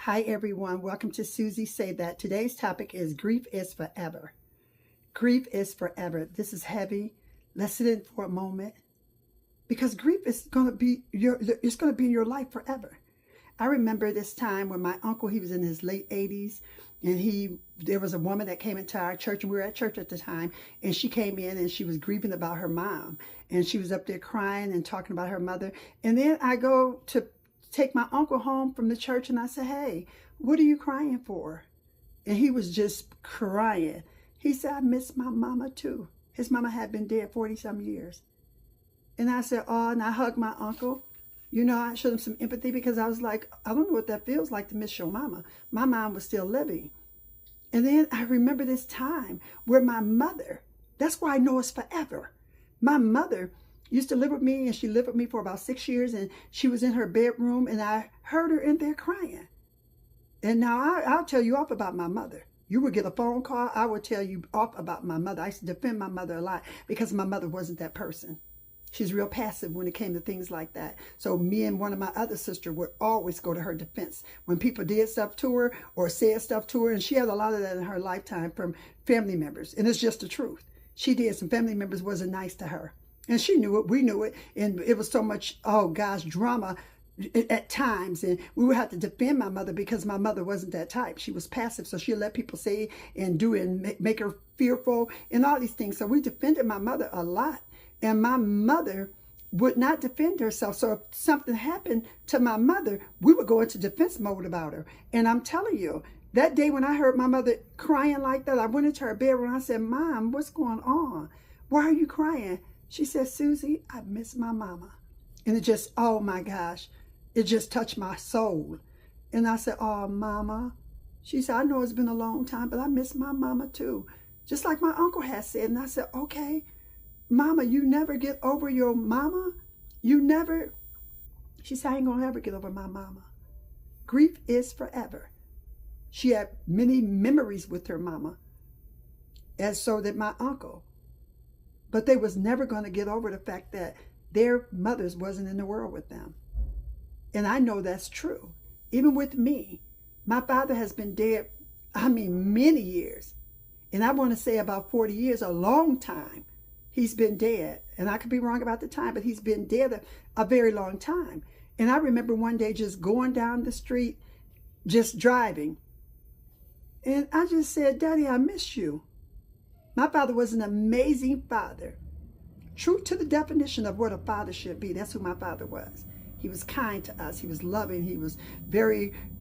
Hi everyone, welcome to Susie Say That. Today's topic is grief is forever. Grief is forever. This is heavy. Let's sit in for a moment because grief is going to be in your life forever. I remember this time when my uncle, he was in his late 80s, and there was a woman that came into our church, and we were at church at the time, and she came in and she was grieving about her mom, and she was up there crying and talking about her mother. And then I go to take my uncle home from the church, and I said, "Hey, what are you crying for?" And he was just crying. He said, "I miss my mama too." His mama had been dead 40 some years. And I said, "Oh," and I hugged my uncle. I showed him some empathy because I was like, I don't know what that feels like to miss your mama. My mom was still living. And then I remember this time where my mother, that's why I know it's forever. My mother used to live with me, and she lived with me for about 6 years, and she was in her bedroom, and I heard her in there crying. And now I'll tell you off about my mother. You would get a phone call, I would tell you off about my mother. I used to defend my mother a lot because my mother wasn't that person. She's real passive when it came to things like that. So me and one of my other sisters would always go to her defense when people did stuff to her or said stuff to her. And she had a lot of that in her lifetime from family members. And it's just the truth. She did. Some family members wasn't nice to her. And she knew it. We knew it. And it was so much, oh gosh, drama at times. And we would have to defend my mother because my mother wasn't that type. She was passive. So she'd let people say and do it and make her fearful and all these things. So we defended my mother a lot. And my mother would not defend herself. So if something happened to my mother, we would go into defense mode about her. And I'm telling you, that day when I heard my mother crying like that, I went into her bedroom and I said, "Mom, what's going on? Why are you crying?" She said, "Susie, I miss my mama." And it just, oh my gosh, it just touched my soul. And I said, "Oh, Mama." She said, "I know it's been a long time, but I miss my mama too." Just like my uncle had said. And I said, "Okay. Mama, you never get over your mama? You never?" She said, "I ain't gonna ever get over my mama." Grief is forever. She had many memories with her mama, and so did my uncle. But they was never gonna get over the fact that their mothers wasn't in the world with them. And I know that's true. Even with me, my father has been dead, many years. And I want to say about 40 years, a long time. He's been dead. And I could be wrong about the time, but he's been dead a very long time. And I remember one day just going down the street, just driving. And I just said, "Daddy, I miss you." My father was an amazing father. True to the definition of what a father should be. That's who my father was. He was kind to us. He was loving. He was very